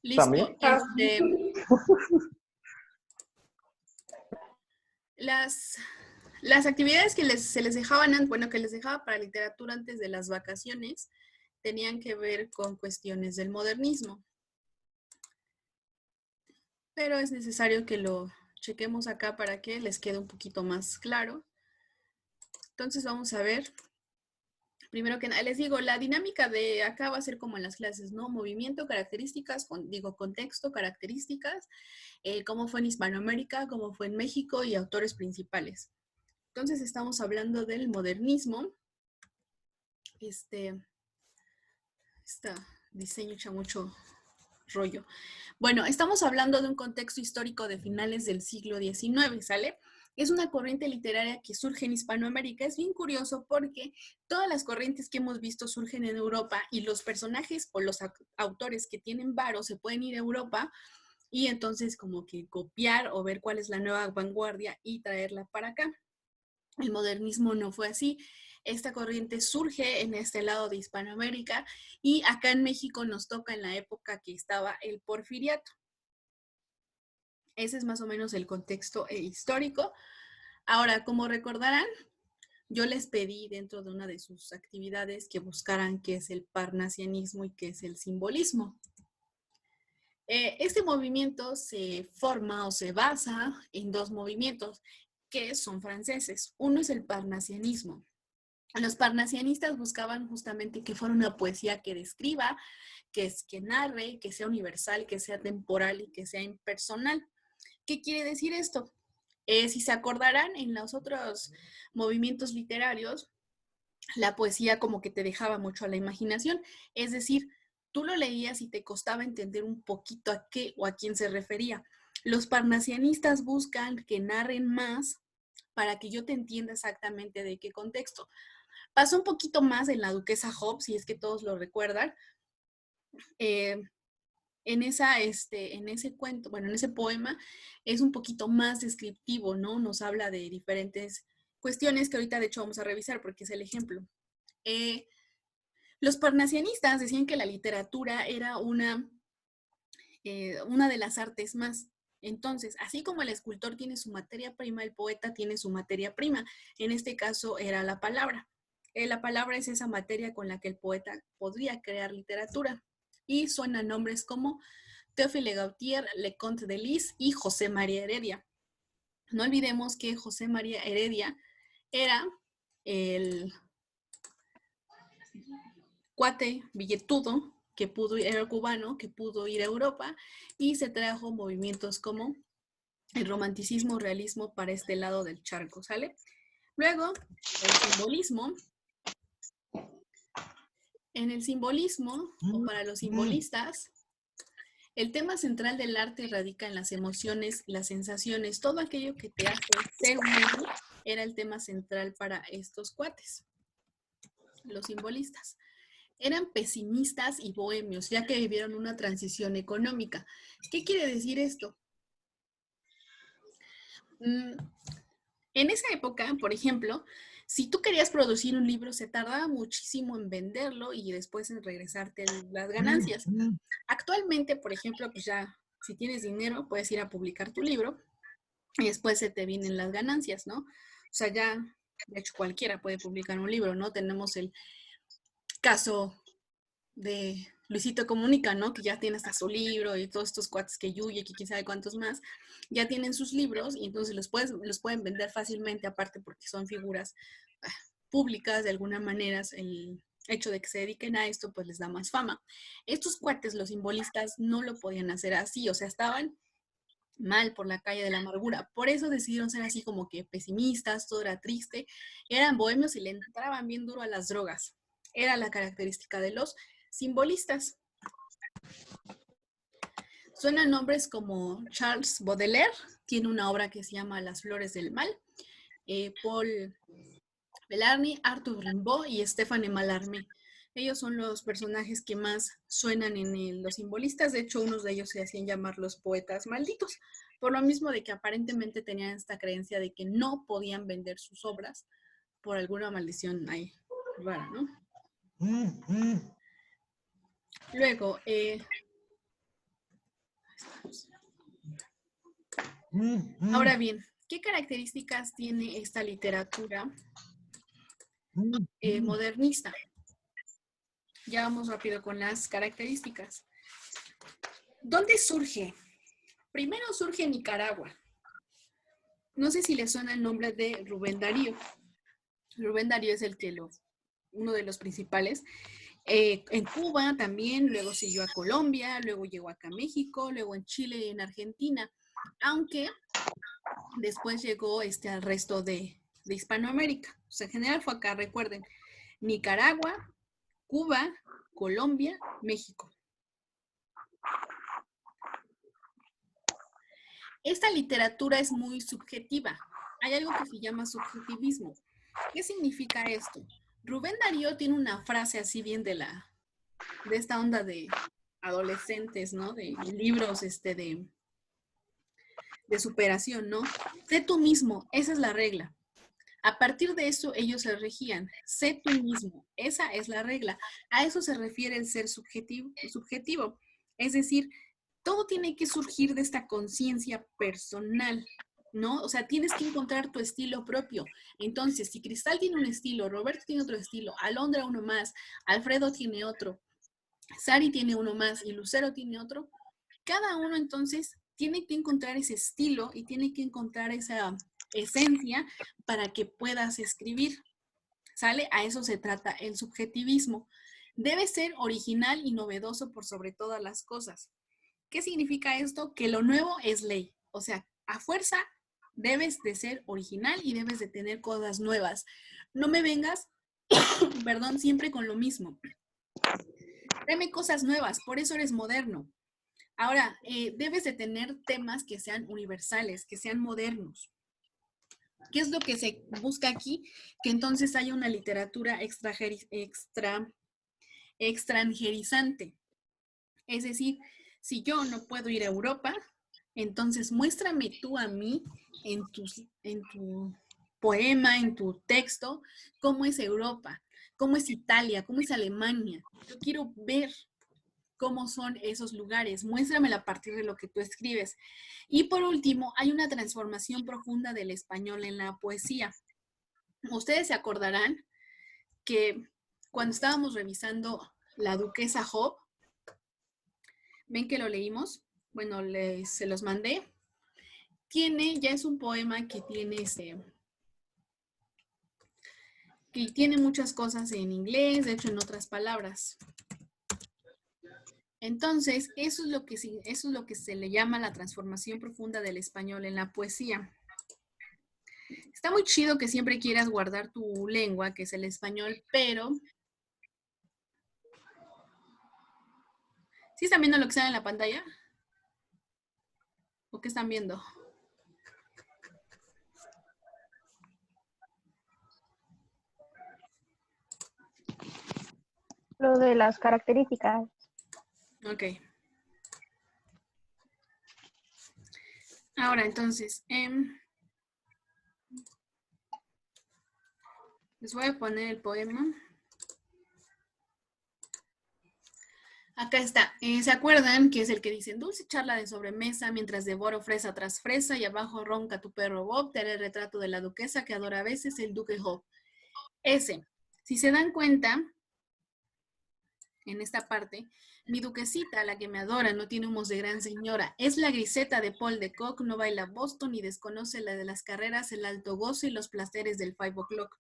Listo. ¿También? Las actividades que se les dejaban, bueno, que les dejaba para literatura antes de las vacaciones, tenían que ver con cuestiones del modernismo. Pero es necesario que lo chequemos acá para que les quede un poquito más claro. Entonces vamos a ver. Primero que nada, les digo, la dinámica de acá va a ser como en las clases, ¿no? Movimiento, características, contexto, características, cómo fue en Hispanoamérica, cómo fue en México y autores principales. Entonces estamos hablando del modernismo. Este diseño echa mucho rollo. Bueno, estamos hablando de un contexto histórico de finales del siglo XIX, ¿sale? Es una corriente literaria que surge en Hispanoamérica. Es bien curioso porque todas las corrientes que hemos visto surgen en Europa y los personajes o los autores que tienen varo se pueden ir a Europa y entonces como que copiar o ver cuál es la nueva vanguardia y traerla para acá. El modernismo no fue así. Esta corriente surge en este lado de Hispanoamérica y acá en México nos toca en la época que estaba el Porfiriato. Ese es más o menos el contexto histórico. Ahora, como recordarán, yo les pedí dentro de una de sus actividades que buscaran qué es el parnasianismo y qué es el simbolismo. Este movimiento se forma o se basa en dos movimientos que son franceses. Uno es el parnasianismo. Los parnasianistas buscaban justamente que fuera una poesía que describa, que narre, que sea universal, que sea temporal y que sea impersonal. ¿Qué quiere decir esto? Si se acordarán, en los otros movimientos literarios, la poesía como que te dejaba mucho a la imaginación. Es decir, tú lo leías y te costaba entender un poquito a qué o a quién se refería. Los parnasianistas buscan que narren más para que yo te entienda exactamente de qué contexto. Pasó un poquito más en la Duquesa Hobbs, si es que todos lo recuerdan. En ese cuento, bueno, en ese poema, es un poquito más descriptivo, ¿no? Nos habla de diferentes cuestiones que ahorita de hecho vamos a revisar porque es el ejemplo. Los parnasianistas decían que la literatura era una de las artes más. Entonces, así como el escultor tiene su materia prima, el poeta tiene su materia prima. En este caso era la palabra. La palabra es esa materia con la que el poeta podría crear literatura. Y suenan nombres como Théophile Gautier, Leconte de Lis y José María Heredia. No olvidemos que José María Heredia era el cuate billetudo que era cubano, que pudo ir a Europa y se trajo movimientos como el romanticismo, realismo para este lado del charco, ¿sale? Luego, el simbolismo. En el simbolismo, o para los simbolistas, el tema central del arte radica en las emociones, las sensaciones, todo aquello que te hace ser humano era el tema central para estos cuates, los simbolistas. Eran pesimistas y bohemios, ya que vivieron una transición económica. ¿Qué quiere decir esto? En esa época, por ejemplo, si tú querías producir un libro, se tardaba muchísimo en venderlo y después en regresarte las ganancias. Actualmente, por ejemplo, pues ya, si tienes dinero, puedes ir a publicar tu libro y después se te vienen las ganancias, ¿no? O sea, ya, de hecho, cualquiera puede publicar un libro, ¿no? Tenemos el caso de Luisito Comunica, ¿no? Que ya tiene hasta su libro y todos estos cuates que Yuya, que quién sabe cuántos más, ya tienen sus libros y entonces los pueden vender fácilmente, aparte porque son figuras públicas de alguna manera. El hecho de que se dediquen a esto, pues les da más fama. Estos cuates, los simbolistas, no lo podían hacer así, o sea, estaban mal por la calle de la amargura. Por eso decidieron ser así como que pesimistas, todo era triste, eran bohemios y le entraban bien duro a las drogas. Era la característica de los simbolistas. Suenan nombres como Charles Baudelaire, tiene una obra que se llama Las Flores del Mal, Paul Bellarmine, Arthur Rimbaud y Stéphane Mallarmé. Ellos son los personajes que más suenan en los simbolistas. De hecho, unos de ellos se hacían llamar los poetas malditos, por lo mismo de que aparentemente tenían esta creencia de que no podían vender sus obras por alguna maldición ahí rara, ¿no? Luego, ahora bien, ¿qué características tiene esta literatura modernista? Ya vamos rápido con las características. ¿Dónde surge? Primero surge en Nicaragua. No sé si le suena el nombre de Rubén Darío. Rubén Darío es uno de los principales. En Cuba también, luego siguió a Colombia, luego llegó acá a México, luego en Chile y en Argentina, aunque después llegó al resto de Hispanoamérica. O sea, en general fue acá, recuerden, Nicaragua, Cuba, Colombia, México. Esta literatura es muy subjetiva. Hay algo que se llama subjetivismo. ¿Qué significa esto? Rubén Darío tiene una frase así bien de esta onda de adolescentes, ¿no? De libros de superación, ¿no? Sé tú mismo, esa es la regla. A partir de eso ellos se regían. Sé tú mismo, esa es la regla. A eso se refiere el ser subjetivo. Es decir, todo tiene que surgir de esta conciencia personal, ¿no? O sea, tienes que encontrar tu estilo propio. Entonces, si Cristal tiene un estilo, Roberto tiene otro estilo, Alondra uno más, Alfredo tiene otro, Sari tiene uno más y Lucero tiene otro, cada uno entonces tiene que encontrar ese estilo y tiene que encontrar esa esencia para que puedas escribir. ¿Sale? A eso se trata el subjetivismo. Debe ser original y novedoso por sobre todas las cosas. ¿Qué significa esto? Que lo nuevo es ley. O sea, a fuerza debes de ser original y debes de tener cosas nuevas. No me vengas, perdón, siempre con lo mismo. Tráeme cosas nuevas, por eso eres moderno. Ahora, debes de tener temas que sean universales, que sean modernos. ¿Qué es lo que se busca aquí? Que entonces haya una literatura extranjerizante. Es decir, si yo no puedo ir a Europa, entonces muéstrame tú a mí en tu poema, en tu texto, cómo es Europa, cómo es Italia, cómo es Alemania. Yo quiero ver cómo son esos lugares. Muéstramelo a partir de lo que tú escribes. Y por último, hay una transformación profunda del español en la poesía. Ustedes se acordarán que cuando estábamos revisando La Duquesa Job, ven que lo leímos, bueno, se los mandé. Ya es un poema que tiene muchas cosas en inglés, de hecho en otras palabras. Entonces, eso es lo que se le llama la transformación profunda del español en la poesía. Está muy chido que siempre quieras guardar tu lengua, que es el español, pero ¿sí están viendo lo que sale en la pantalla? ¿O qué están viendo? Lo de las características. Ok. Ahora, entonces, les voy a poner el poema. Acá está. ¿Se acuerdan que es el que dicen dulce charla de sobremesa mientras devoro fresa tras fresa y abajo ronca tu perro Bob? Te haré el retrato de la duquesa que adora a veces el duque Job. Ese. Si se dan cuenta, en esta parte, mi duquesita, la que me adora, no tiene humos de gran señora. Es la griseta de Paul de Kock, no baila Boston y desconoce la de las carreras, el alto gozo y los placeres del 5 o'clock.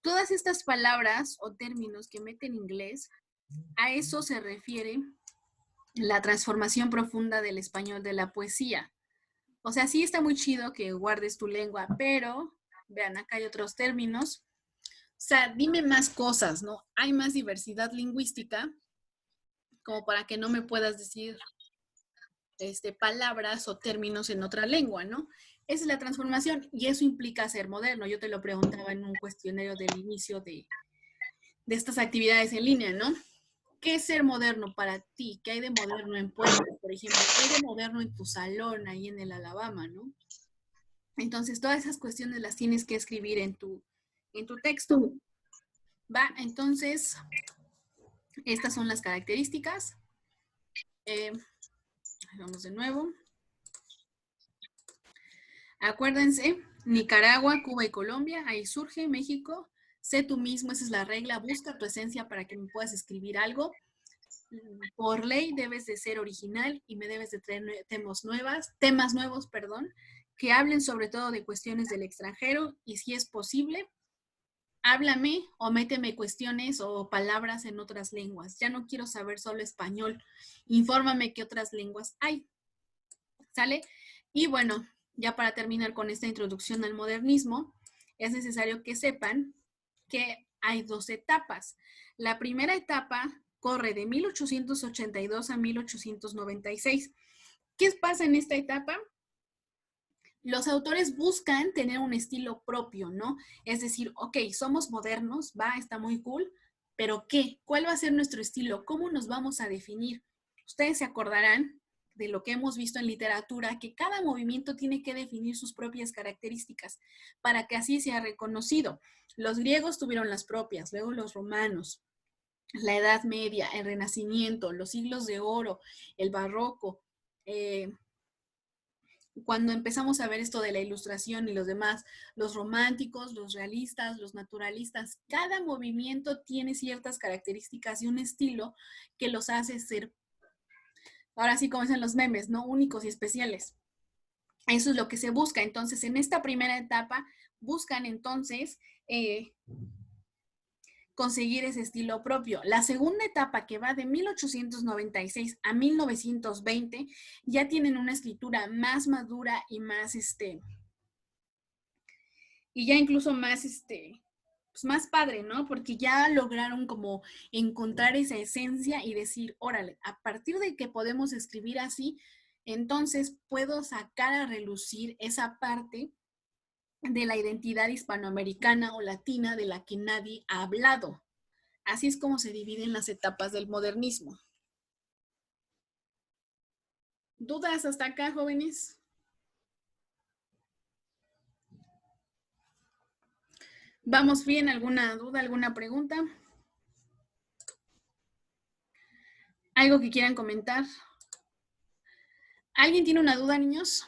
Todas estas palabras o términos que meten inglés, a eso se refiere la transformación profunda del español de la poesía. O sea, sí está muy chido que guardes tu lengua, pero, vean, acá hay otros términos. O sea, dime más cosas, ¿no? Hay más diversidad lingüística como para que no me puedas decir palabras o términos en otra lengua, ¿no? Esa es la transformación y eso implica ser moderno. Yo te lo preguntaba en un cuestionario del inicio de estas actividades en línea, ¿no? ¿Qué es ser moderno para ti? ¿Qué hay de moderno en Puebla, por ejemplo? ¿Qué hay de moderno en tu salón ahí en el Alabama, no? Entonces, todas esas cuestiones las tienes que escribir en tu texto. ¿Va? Entonces, estas son las características. Vamos de nuevo. Acuérdense, Nicaragua, Cuba y Colombia, ahí surge México. Sé tú mismo, esa es la regla. Busca tu esencia para que me puedas escribir algo. Por ley debes de ser original y me debes de traer temas nuevos, que hablen sobre todo de cuestiones del extranjero y si es posible, háblame o méteme cuestiones o palabras en otras lenguas. Ya no quiero saber solo español. Infórmame qué otras lenguas hay. ¿Sale? Y bueno, ya para terminar con esta introducción al modernismo, es necesario que sepan que hay 2 etapas. La primera etapa corre de 1882 a 1896. ¿Qué pasa en esta etapa? Los autores buscan tener un estilo propio, ¿no? Es decir, ok, somos modernos, va, está muy cool, pero ¿qué? ¿Cuál va a ser nuestro estilo? ¿Cómo nos vamos a definir? Ustedes se acordarán de lo que hemos visto en literatura, que cada movimiento tiene que definir sus propias características para que así sea reconocido. Los griegos tuvieron las propias, luego los romanos, la Edad Media, el Renacimiento, los siglos de oro, el Barroco, cuando empezamos a ver esto de la ilustración y los demás, los románticos, los realistas, los naturalistas, cada movimiento tiene ciertas características y un estilo que los hace ser, ahora sí como dicen los memes, ¿no? Únicos y especiales. Eso es lo que se busca. Entonces, en esta primera etapa, buscan entonces conseguir ese estilo propio. La segunda etapa, que va de 1896 a 1920, ya tienen una escritura más madura y más, y ya incluso más, pues más padre, ¿no? Porque ya lograron como encontrar esa esencia y decir, órale, a partir de que podemos escribir así, entonces puedo sacar a relucir esa parte de la identidad hispanoamericana o latina de la que nadie ha hablado. Así es como se dividen las etapas del modernismo. ¿Dudas hasta acá, jóvenes? ¿Vamos bien? ¿Alguna duda, alguna pregunta? ¿Algo que quieran comentar? ¿Alguien tiene una duda, niños?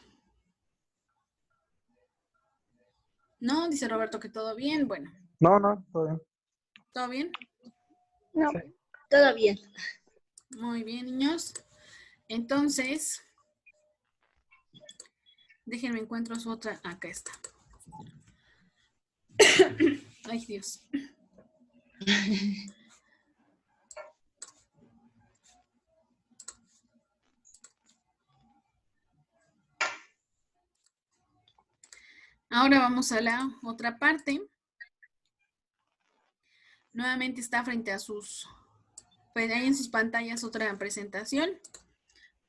¿No? Dice Roberto que todo bien. Bueno. No, todo bien. ¿Todo bien? No. Sí. Todo bien. Muy bien, niños. Entonces, déjenme encuentro su otra. Acá está. Ay, Dios. Ahora vamos a la otra parte. Nuevamente está frente a sus, pues ahí en sus pantallas otra presentación.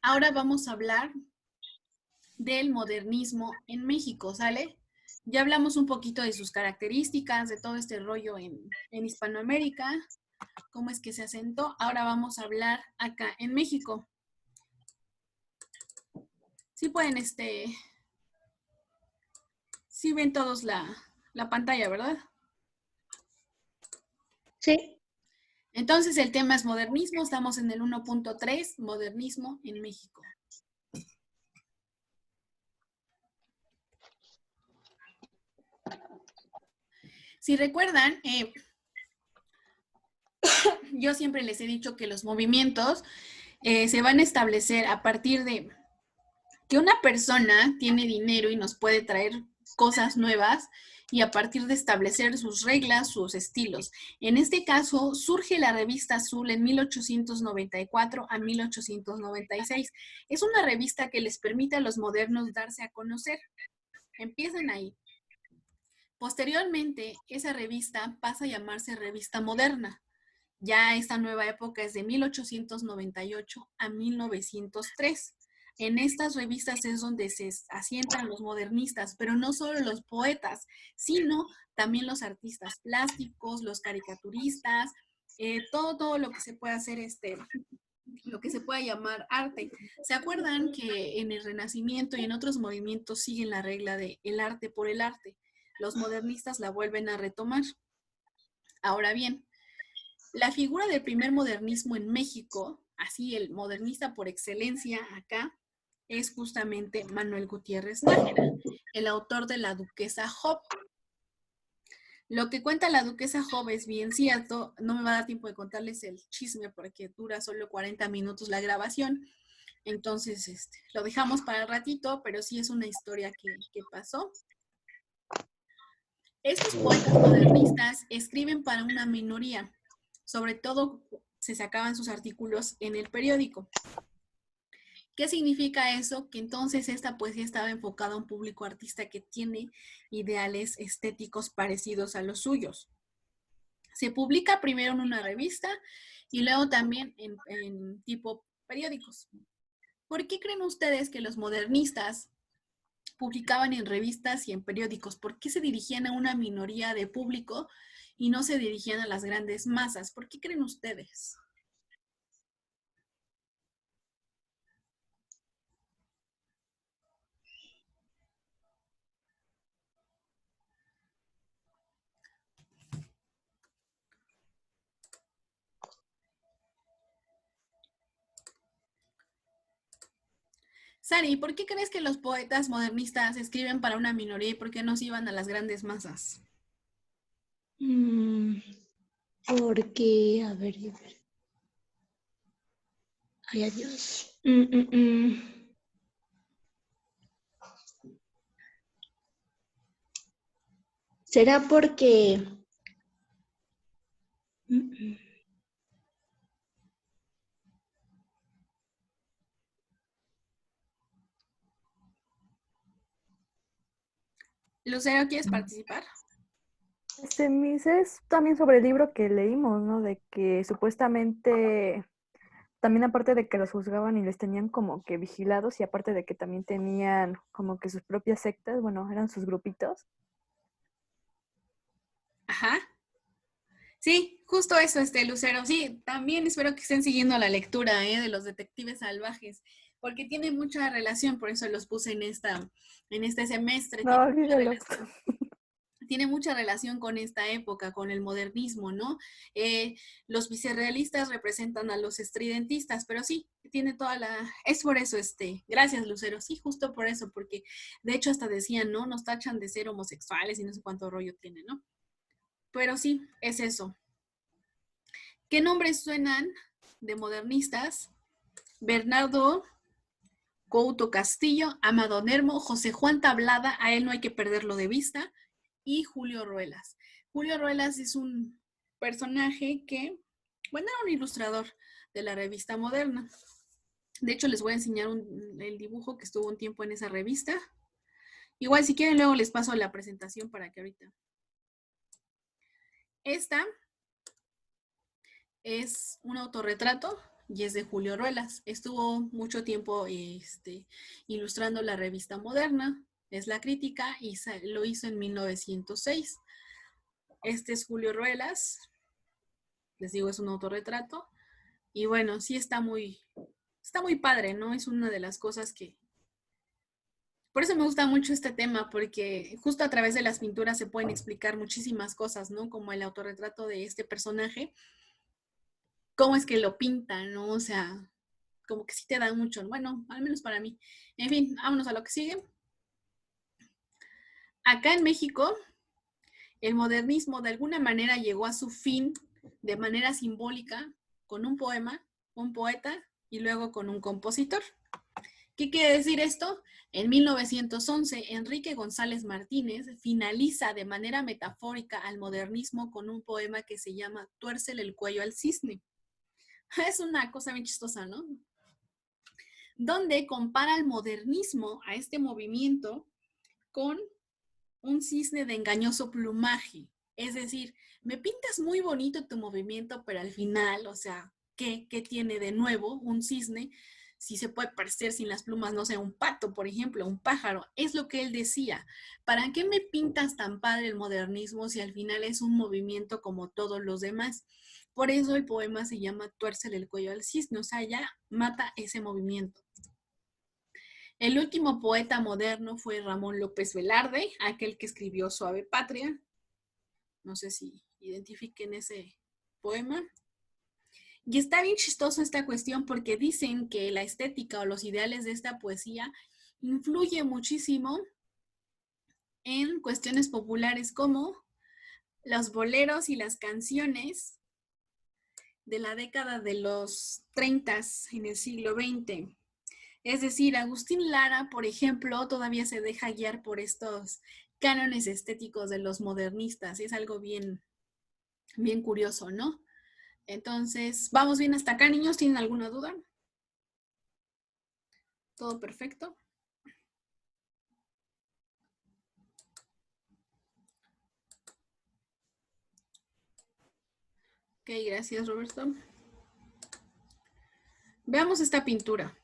Ahora vamos a hablar del modernismo en México, ¿sale? Ya hablamos un poquito de sus características, de todo este rollo en Hispanoamérica, cómo es que se asentó. Ahora vamos a hablar acá en México. Sí pueden, sí ven todos la pantalla, ¿verdad? Sí. Entonces el tema es modernismo, estamos en el 1.3, modernismo en México. Si recuerdan, yo siempre les he dicho que los movimientos se van a establecer a partir de que una persona tiene dinero y nos puede traer cosas nuevas y a partir de establecer sus reglas, sus estilos. En este caso, surge la revista Azul en 1894 a 1896. Es una revista que les permite a los modernos darse a conocer. Empiezan ahí. Posteriormente, esa revista pasa a llamarse Revista Moderna. Ya esta nueva época es de 1898 a 1903. En estas revistas es donde se asientan los modernistas, pero no solo los poetas, sino también los artistas plásticos, los caricaturistas, todo lo que se puede hacer, lo que se puede llamar arte. ¿Se acuerdan que en el Renacimiento y en otros movimientos siguen la regla de el arte por el arte? Los modernistas la vuelven a retomar. Ahora bien, la figura del primer modernismo en México, así el modernista por excelencia acá es justamente Manuel Gutiérrez Nájera, el autor de La Duquesa Job. Lo que cuenta La Duquesa Job es bien cierto, no me va a dar tiempo de contarles el chisme porque dura solo 40 minutos la grabación, entonces lo dejamos para el ratito, pero sí es una historia que pasó. Estos poetas modernistas escriben para una minoría, sobre todo se sacaban sus artículos en el periódico. ¿Qué significa eso? Que entonces esta poesía estaba enfocada a un público artista que tiene ideales estéticos parecidos a los suyos. Se publica primero en una revista y luego también en tipo periódicos. ¿Por qué creen ustedes que los modernistas publicaban en revistas y en periódicos? ¿Por qué se dirigían a una minoría de público y no se dirigían a las grandes masas? ¿Por qué creen ustedes? Sari, ¿por qué crees que los poetas modernistas escriben para una minoría y por qué no se iban a las grandes masas? Porque, a ver. Ay, adiós. ¿Será porque Lucero, ¿quieres participar? Mis es también sobre el libro que leímos, ¿no? De que supuestamente, también aparte de que los juzgaban y les tenían como que vigilados, y aparte de que también tenían como que sus propias sectas, bueno, eran sus grupitos. Ajá. Sí, justo eso, Lucero. Sí, también espero que estén siguiendo la lectura de los detectives salvajes, porque tiene mucha relación, por eso los puse en este semestre. No, olvídalo. Tiene mucha relación con esta época, con el modernismo, ¿no? Los vicerrealistas representan a los estridentistas, pero sí, tiene toda la... Es por eso, gracias, Lucero, sí, justo por eso, porque de hecho hasta decían, ¿no? Nos tachan de ser homosexuales y no sé cuánto rollo tiene, ¿no? Pero sí, es eso. ¿Qué nombres suenan de modernistas? Bernardo Couto Castillo, Amado Nermo, José Juan Tablada, a él no hay que perderlo de vista, y Julio Ruelas. Julio Ruelas es un personaje que, bueno, era un ilustrador de la revista Moderna. De hecho, les voy a enseñar el dibujo que estuvo un tiempo en esa revista. Igual, si quieren, luego les paso la presentación para que ahorita. Esta es un autorretrato y es de Julio Ruelas. Estuvo mucho tiempo ilustrando la revista Moderna, es La Crítica, y lo hizo en 1906. Este es Julio Ruelas, les digo, es un autorretrato. Y bueno, sí está muy padre, ¿no? Es una de las cosas que... Por eso me gusta mucho este tema, porque justo a través de las pinturas se pueden explicar muchísimas cosas, ¿no? Como el autorretrato de este personaje, cómo es que lo pintan, ¿no? O sea, como que sí te da mucho, bueno, al menos para mí. En fin, vámonos a lo que sigue. Acá en México, el modernismo de alguna manera llegó a su fin de manera simbólica con un poema, un poeta y luego con un compositor. ¿Qué quiere decir esto? En 1911, Enrique González Martínez finaliza de manera metafórica al modernismo con un poema que se llama Tuércele el cuello al cisne. Es una cosa bien chistosa, ¿no? Donde compara el modernismo a este movimiento con un cisne de engañoso plumaje. Es decir, me pintas muy bonito tu movimiento, pero al final, o sea, ¿qué tiene de nuevo un cisne? Si se puede parecer sin las plumas, no sé, un pato, por ejemplo, un pájaro. Es lo que él decía. ¿Para qué me pintas tan padre el modernismo si al final es un movimiento como todos los demás? Por eso el poema se llama Tuércele el cuello al cisne, o sea, ya mata ese movimiento. El último poeta moderno fue Ramón López Velarde, aquel que escribió Suave Patria. No sé si identifiquen ese poema. Y está bien chistoso esta cuestión porque dicen que la estética o los ideales de esta poesía influye muchísimo en cuestiones populares como los boleros y las canciones de la década de los 30 en el siglo XX. Es decir, Agustín Lara, por ejemplo, todavía se deja guiar por estos cánones estéticos de los modernistas. Es algo bien, bien curioso, ¿no? Entonces, ¿vamos bien hasta acá, niños? ¿Tienen alguna duda? ¿Todo perfecto? Ok, gracias, Roberto. Veamos esta pintura.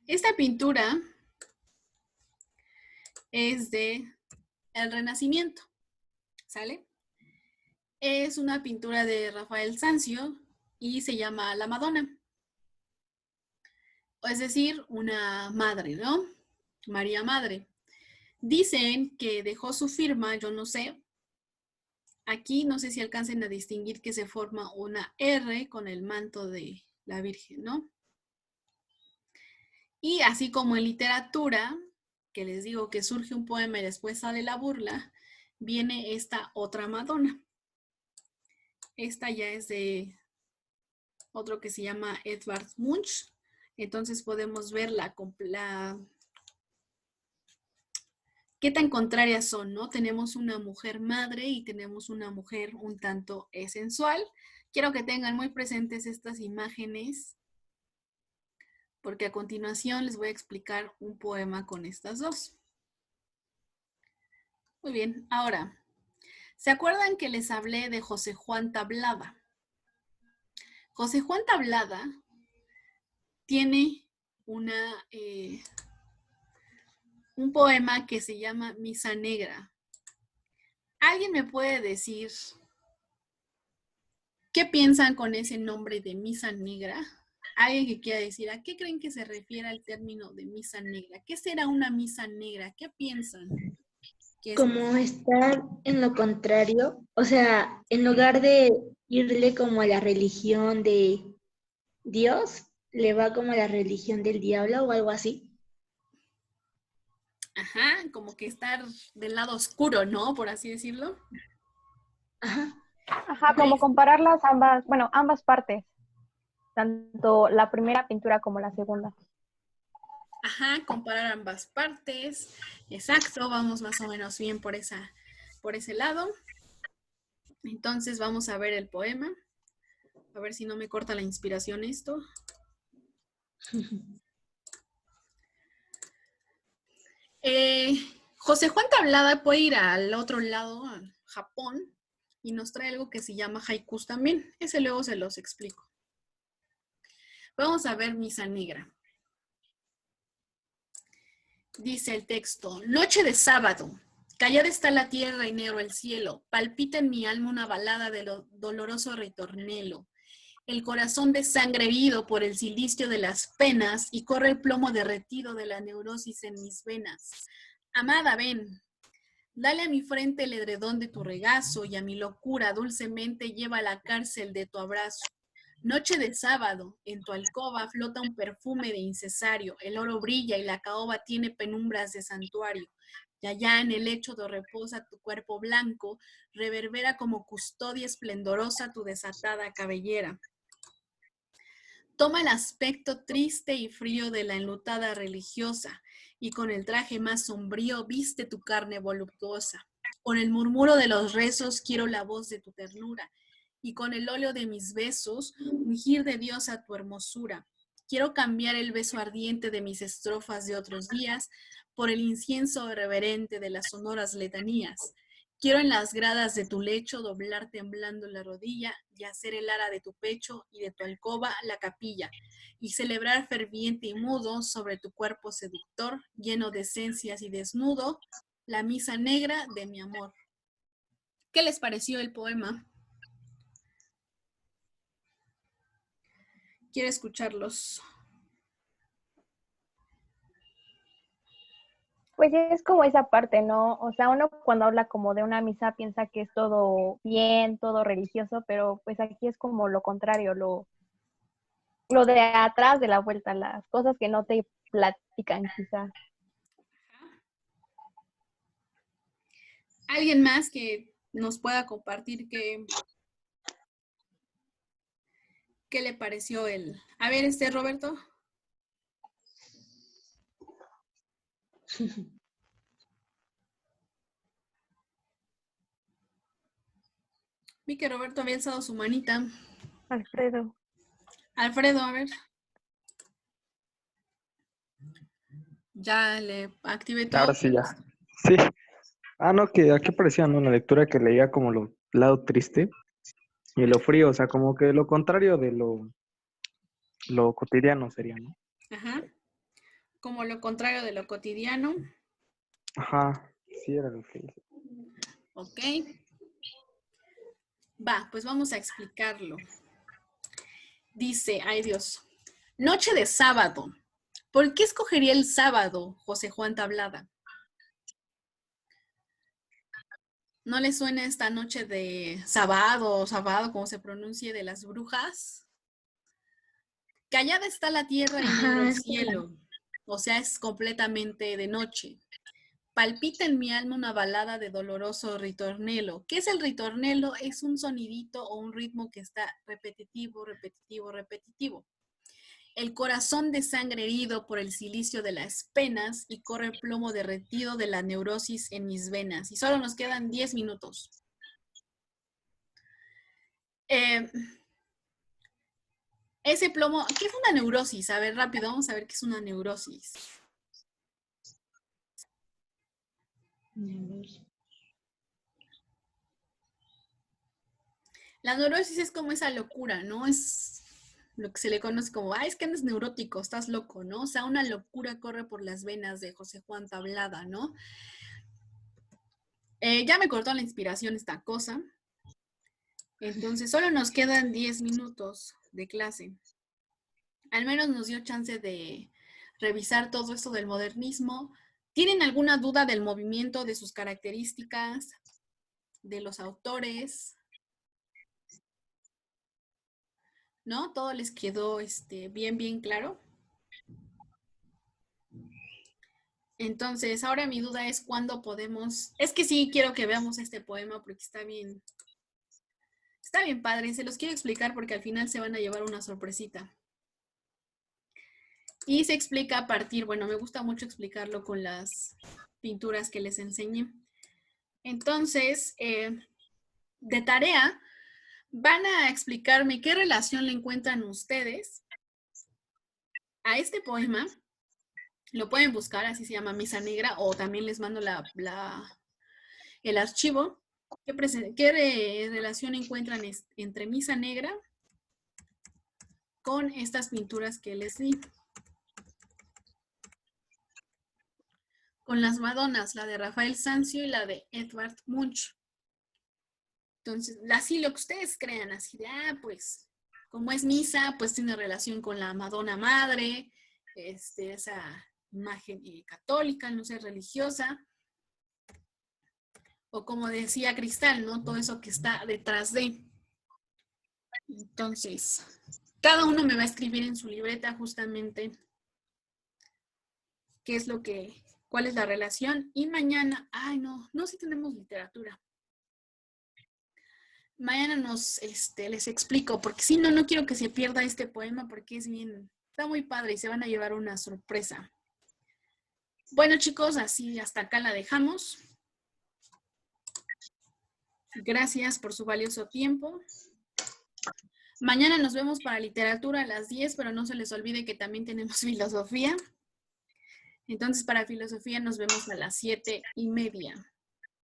Esta pintura es de el Renacimiento, ¿sale? Es una pintura de Rafael Sanzio y se llama La Madonna. Es decir, una madre, ¿no? María Madre. Dicen que dejó su firma, yo no sé. Aquí no sé si alcancen a distinguir que se forma una R con el manto de la Virgen, ¿no? Y así como en literatura, que les digo que surge un poema y después sale la burla, viene esta otra Madonna. Esta ya es de otro que se llama Edvard Munch. Entonces podemos ver qué tan contrarias son, ¿no? Tenemos una mujer madre y tenemos una mujer un tanto sensual. Quiero que tengan muy presentes estas imágenes porque a continuación les voy a explicar un poema con estas dos. Muy bien, ahora, ¿se acuerdan que les hablé de José Juan Tablada? José Juan Tablada tiene un poema que se llama Misa Negra. ¿Alguien me puede decir qué piensan con ese nombre de Misa Negra? ¿Alguien que quiera decir a qué creen que se refiere el término de misa negra? ¿Qué será una misa negra? ¿Qué piensan? Como estar en lo contrario, o sea, en lugar de irle como a la religión de Dios, le va como a la religión del diablo o algo así. Ajá, como que estar del lado oscuro, ¿no? Por así decirlo. Ajá. Ajá, como compararlas ambas, bueno, ambas partes, tanto la primera pintura como la segunda. Ajá, comparar ambas partes. Exacto, vamos más o menos bien por ese lado. Entonces vamos a ver el poema. A ver si no me corta la inspiración esto. José Juan Tablada puede ir al otro lado, a Japón, y nos trae algo que se llama haikus también. Ese luego se los explico. Vamos a ver Misa Negra. Dice el texto, noche de sábado, callada está la tierra y negro el cielo, palpita en mi alma una balada de lo doloroso ritornelo. El corazón de sangre herido por el silicio de las penas y corre el plomo derretido de la neurosis en mis venas. Amada, ven, dale a mi frente el edredón de tu regazo y a mi locura dulcemente lleva a la cárcel de tu abrazo. Noche de sábado, en tu alcoba flota un perfume de incesario, el oro brilla y la caoba tiene penumbras de santuario. Y allá en el lecho de reposa tu cuerpo blanco, reverbera como custodia esplendorosa tu desatada cabellera. Toma el aspecto triste y frío de la enlutada religiosa, y con el traje más sombrío viste tu carne voluptuosa. Con el murmuro de los rezos quiero la voz de tu ternura, y con el óleo de mis besos ungir de Dios a tu hermosura. Quiero cambiar el beso ardiente de mis estrofas de otros días por el incienso reverente de las sonoras letanías. Quiero en las gradas de tu lecho doblar temblando la rodilla y hacer el ara de tu pecho y de tu alcoba la capilla y celebrar ferviente y mudo sobre tu cuerpo seductor, lleno de esencias y desnudo, la misa negra de mi amor. ¿Qué les pareció el poema? Quiero escucharlos. Pues sí, es como esa parte, ¿no? O sea, uno cuando habla como de una misa piensa que es todo bien, todo religioso, pero pues aquí es como lo contrario, lo de atrás de la vuelta, las cosas que no te platican quizás. ¿Alguien más que nos pueda compartir qué le pareció el... A ver, Roberto. Vi que Roberto había alzado su manita. Alfredo. Alfredo, a ver. Ya le activé todo. Ahora sí, ya. Sí. No, que aquí parecía, ¿no? Una lectura que leía como lo lado triste y lo frío, o sea, como que lo contrario de lo cotidiano sería, ¿no? Ajá. Como lo contrario de lo cotidiano. Ajá, sí era lo que hice. Ok. Va, pues vamos a explicarlo. Dice, ay Dios, noche de sábado. ¿Por qué escogería el sábado, José Juan Tablada? ¿No le suena esta noche de sábado, como se pronuncie, de las brujas? Callada está la tierra y negro el cielo, o sea, es completamente de noche. Palpita en mi alma una balada de doloroso ritornelo. ¿Qué es el ritornelo? Es un sonidito o un ritmo que está repetitivo, repetitivo, repetitivo. El corazón de sangre herido por el silicio de las penas y corre el plomo derretido de la neurosis en mis venas. Y solo nos quedan 10 minutos. Ese plomo, ¿qué es una neurosis? A ver, rápido, vamos a ver qué es una neurosis. La neurosis es como esa locura, ¿no? Es lo que se le conoce como, es que andas neurótico, estás loco, ¿no? O sea, una locura corre por las venas de José Juan Tablada, ¿no? Ya me cortó la inspiración esta cosa. Entonces, solo nos quedan 10 minutos de clase. Al menos nos dio chance de revisar todo esto del modernismo. ¿Tienen alguna duda del movimiento, de sus características, de los autores? ¿No? ¿Todo les quedó bien, bien claro? Entonces, ahora mi duda es cuándo podemos... Es que sí quiero que veamos este poema porque está bien padre. Se los quiero explicar porque al final se van a llevar una sorpresita. Y se explica a partir, bueno, me gusta mucho explicarlo con las pinturas que les enseñé. Entonces, de tarea, van a explicarme qué relación le encuentran ustedes a este poema. Lo pueden buscar, así se llama Misa Negra, o también les mando el archivo. ¿Qué relación encuentran entre Misa Negra con estas pinturas que les di? Con las Madonas, la de Rafael Sanzio y la de Edvard Munch. Entonces, así lo que ustedes crean, así de, pues, como es misa, pues tiene relación con la Madonna Madre, esa imagen católica, no sé, religiosa. O como decía Cristal, ¿no? Todo eso que está detrás de. Entonces, cada uno me va a escribir en su libreta justamente cuál es la relación. Y mañana, no, sí tenemos literatura. Mañana les explico, porque si no quiero que se pierda este poema porque está muy padre y se van a llevar una sorpresa. Bueno, chicos, así hasta acá la dejamos. Gracias por su valioso tiempo. Mañana nos vemos para literatura a las 10, pero no se les olvide que también tenemos filosofía. Entonces, para filosofía nos vemos a las 7:30.